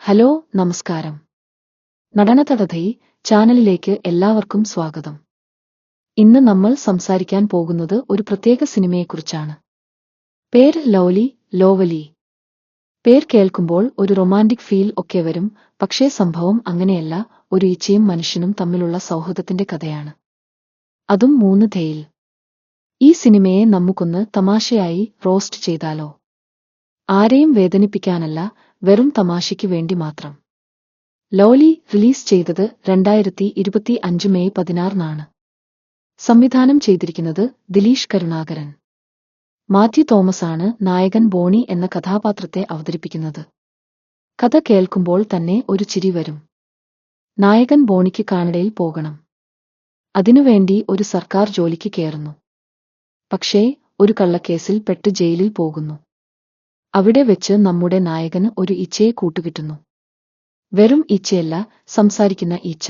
Hello നമസ്കാരം. നടനതടഥൈ ചാനലിലേക്ക് എല്ലാവർക്കും സ്വാഗതം. ഇന്ന് നമ്മൾ സംസാരിക്കാൻ പോകുന്നത് ഒരു പ്രത്യേക സിനിമയെക്കുറിച്ചാണ്. പേര് ലൗലി ലോവലി. പേർ കേൾക്കുമ്പോൾ ഒരു റൊമാന്റിക് ഫീൽ ഒക്കെ വരും. പക്ഷേ സംഭവം അങ്ങനെയല്ല. ഒരു ഈച്ചയും മനുഷ്യനും തമ്മിലുള്ള സൗഹൃദത്തിന്റെ കഥയാണ്. അതും 3 ഥയിൽ. ഈ സിനിമയെ നമുക്കൊന്ന് തമാശയായി റോസ്റ്റ് ചെയ്താലോ? ആരെയും വേദനിപ്പിക്കാനല്ല, വെറും തമാശയ്ക്ക് വേണ്ടി മാത്രം. ലൗലി റിലീസ് ചെയ്തത് 2025 മെയ് 16-നാണ്. സംവിധാനം ചെയ്തിരിക്കുന്നത് ദിലീഷ് കരുണാകരൻ. മാത്യു തോമസാണ് നായകൻ ബോണി എന്ന കഥാപാത്രത്തെ അവതരിപ്പിക്കുന്നത്. കഥ കേൾക്കുമ്പോൾ തന്നെ ഒരു ചിരി വരും. നായകൻ ബോണിക്ക് കാനഡയിൽ പോകണം. അതിനുവേണ്ടി ഒരു സർക്കാർ ജോലിക്ക് കയറുന്നു. പക്ഷേ ഒരു കള്ളക്കേസിൽ പെട്ട് ജയിലിൽ പോകുന്നു. അവിടെ വെച്ച് നമ്മുടെ നായകന് ഒരു ഈച്ചയെ കൂട്ടുകിട്ടുന്നു. വെറും ഈച്ചയല്ല, സംസാരിക്കുന്ന ഈച്ച.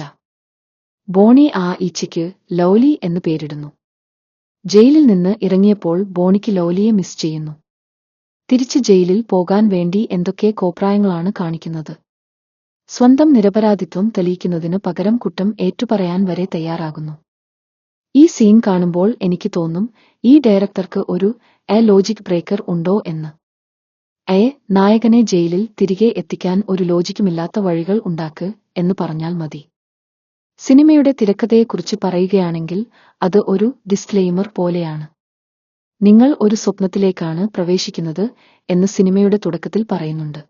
ബോണി ആ ഈച്ചയ്ക്ക് ലൗലി എന്ന് പേരിടുന്നു. ജയിലിൽ നിന്ന് ഇറങ്ങിയപ്പോൾ ബോണിക്ക് ലൗലിയെ മിസ് ചെയ്യുന്നു. തിരിച്ച് ജയിലിൽ പോകാൻ വേണ്ടി എന്തൊക്കെ കോപ്രായങ്ങളാണ് കാണിക്കുന്നത്. സ്വന്തം നിരപരാധിത്വം തെളിയിക്കുന്നതിന് പകരം കുറ്റം ഏറ്റുപറയാൻ വരെ തയ്യാറാകുന്നു. ഈ സീൻ കാണുമ്പോൾ എനിക്ക് തോന്നും, ഈ ഡയറക്ടർക്ക് ഒരു ലോജിക് ബ്രേക്കർ ഉണ്ടോ എന്ന്. നായകനെ ജയിലിൽ തിരികെ എത്തിക്കാൻ ഒരു ലോജിക്കുമില്ലാത്ത വഴികൾ ഉണ്ടാക്ക് എന്ന് പറഞ്ഞാൽ മതി. സിനിമയുടെ തിരക്കഥയെക്കുറിച്ച് പറയുകയാണെങ്കിൽ അത് ഒരു ഡിസ്ക്ലെയിമർ പോലെയാണ്. നിങ്ങൾ ഒരു സ്വപ്നത്തിലേക്കാണ് പ്രവേശിക്കുന്നത് എന്ന് സിനിമയുടെ തുടക്കത്തിൽ പറയുന്നുണ്ട്.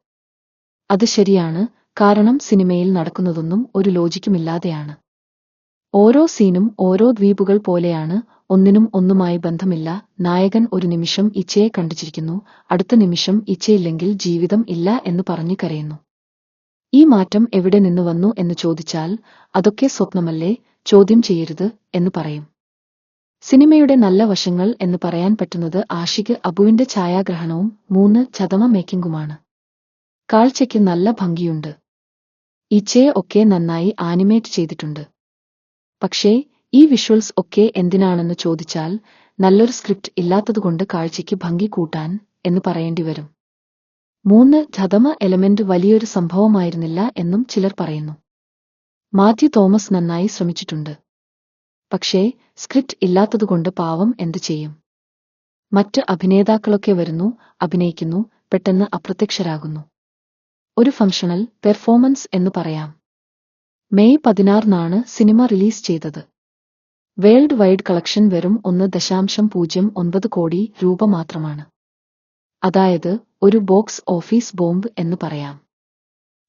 അത് ശരിയാണ്, കാരണം സിനിമയിൽ നടക്കുന്നതൊന്നും ഒരു ലോജിക്കുമില്ലാതെയാണ്. ഓരോ സീനും ഓരോ ദ്വീപുകൾ പോലെയാണ്, ഒന്നിനും ഒന്നുമായി ബന്ധമില്ല. നായകൻ ഒരു നിമിഷം ഈച്ചയെ കണ്ടിരിക്കുന്നു, അടുത്ത നിമിഷം ഈച്ചയില്ലെങ്കിൽ ജീവിതം ഇല്ല എന്ന് പറഞ്ഞു കരയുന്നു. ഈ മാറ്റം എവിടെ നിന്ന് വന്നു എന്ന് ചോദിച്ചാൽ, അതൊക്കെ സ്വപ്നമല്ലേ, ചോദ്യം ചെയ്യരുത് എന്ന് പറയും. സിനിമയുടെ നല്ല വശങ്ങൾ എന്ന് പറയാൻ പറ്റുന്നത് ആഷിഖ് അബുവിന്റെ ഛായാഗ്രഹണവും 3 മേക്കിംഗുമാണ്. കാഴ്ചയ്ക്ക് നല്ല ഭംഗിയുണ്ട്. ഈച്ചയെ ഒക്കെ നന്നായി ആനിമേറ്റ് ചെയ്തിട്ടുണ്ട്. പക്ഷേ ഈ വിഷ്വൽസ് ഒക്കെ എന്തിനാണെന്ന് ചോദിച്ചാൽ, നല്ലൊരു സ്ക്രിപ്റ്റ് ഇല്ലാത്തതുകൊണ്ട് കാഴ്ചയ്ക്ക് ഭംഗി കൂട്ടാൻ എന്ന് പറയേണ്ടി വരും. 3 എലമെന്റ് വലിയൊരു സംഭവമായിരുന്നില്ല എന്നും ചിലർ പറയുന്നു. മാത്യു തോമസ് നന്നായി ശ്രമിച്ചിട്ടുണ്ട്. പക്ഷേ സ്ക്രിപ്റ്റ് ഇല്ലാത്തതുകൊണ്ട് പാവം എന്തു ചെയ്യും. മറ്റ് അഭിനേതാക്കളൊക്കെ വരുന്നു, അഭിനയിക്കുന്നു, പെട്ടെന്ന് അപ്രത്യക്ഷരാകുന്നു. ഒരു ഫങ്ഷണൽ പെർഫോമൻസ് എന്ന് പറയാം. മെയ് 16-നാണ് സിനിമ റിലീസ് ചെയ്തത്. വേൾഡ് വൈഡ് കളക്ഷൻ വെറും 1.09 കോടി രൂപ മാത്രമാണ്. അതായത് ഒരു ബോക്സ് ഓഫീസ് ബോംബ് എന്ന് പറയാം.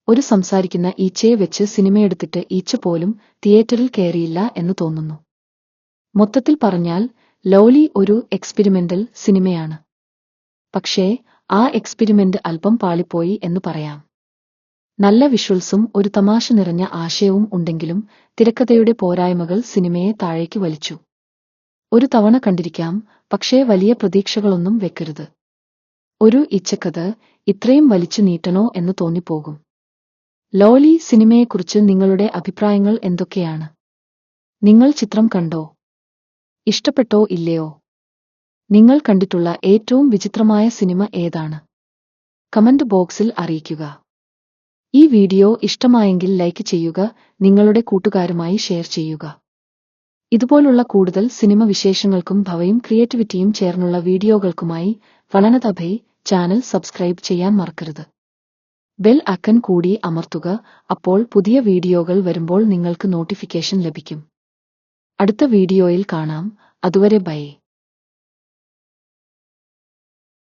ഒരു സംസാരിക്കുന്ന ഈച്ചയെ വെച്ച് സിനിമയെടുത്തിട്ട് ഈച്ച പോലും തിയേറ്ററിൽ കയറിയില്ല എന്ന് തോന്നുന്നു. മൊത്തത്തിൽ പറഞ്ഞാൽ ലൗലി ഒരു എക്സ്പെരിമെന്റൽ സിനിമയാണ്. പക്ഷേ ആ എക്സ്പെരിമെന്റ് അല്പം പാളിപ്പോയി എന്ന് പറയാം. നല്ല വിഷ്വൽസും ഒരു തമാശ നിറഞ്ഞ ആശയവും ഉണ്ടെങ്കിലും തിരക്കഥയുടെ പോരായ്മകൾ സിനിമയെ താഴേക്ക് വലിച്ചു. ഒരു തവണ കണ്ടിരിക്കാം, പക്ഷേ വലിയ പ്രതീക്ഷകളൊന്നും വെക്കരുത്. ഒരു ഈച്ചക്കഥ ഇത്രയും വലിച്ചു നീട്ടണോ എന്ന് തോന്നിപ്പോകും. ലൗലി സിനിമയെക്കുറിച്ച് നിങ്ങളുടെ അഭിപ്രായങ്ങൾ എന്തൊക്കെയാണ്? നിങ്ങൾ ചിത്രം കണ്ടോ? ഇഷ്ടപ്പെട്ടോ ഇല്ലയോ? നിങ്ങൾ കണ്ടിട്ടുള്ള ഏറ്റവും വിചിത്രമായ സിനിമ ഏതാണ്? കമന്റ് ബോക്സിൽ അറിയിക്കുക. ഈ വീഡിയോ ഇഷ്ടമായെങ്കിൽ ലൈക്ക് ചെയ്യുക, നിങ്ങളുടെ കൂട്ടുകാരുമായി ഷെയർ ചെയ്യുക. ഇതുപോലുള്ള കൂടുതൽ സിനിമ വിശേഷങ്ങൾക്കും ഭവയും ക്രിയേറ്റിവിറ്റിയും ചേർന്നുള്ള വീഡിയോകൾക്കുമായി നടനതടഥൈ ചാനൽ സബ്സ്ക്രൈബ് ചെയ്യാൻ മറക്കരുത്. ബെൽ ഐക്കൺ കൂടി അമർത്തുക, അപ്പോൾ പുതിയ വീഡിയോകൾ വരുമ്പോൾ നിങ്ങൾക്ക് നോട്ടിഫിക്കേഷൻ ലഭിക്കും. അടുത്ത വീഡിയോയിൽ കാണാം. അതുവരെ ബൈ.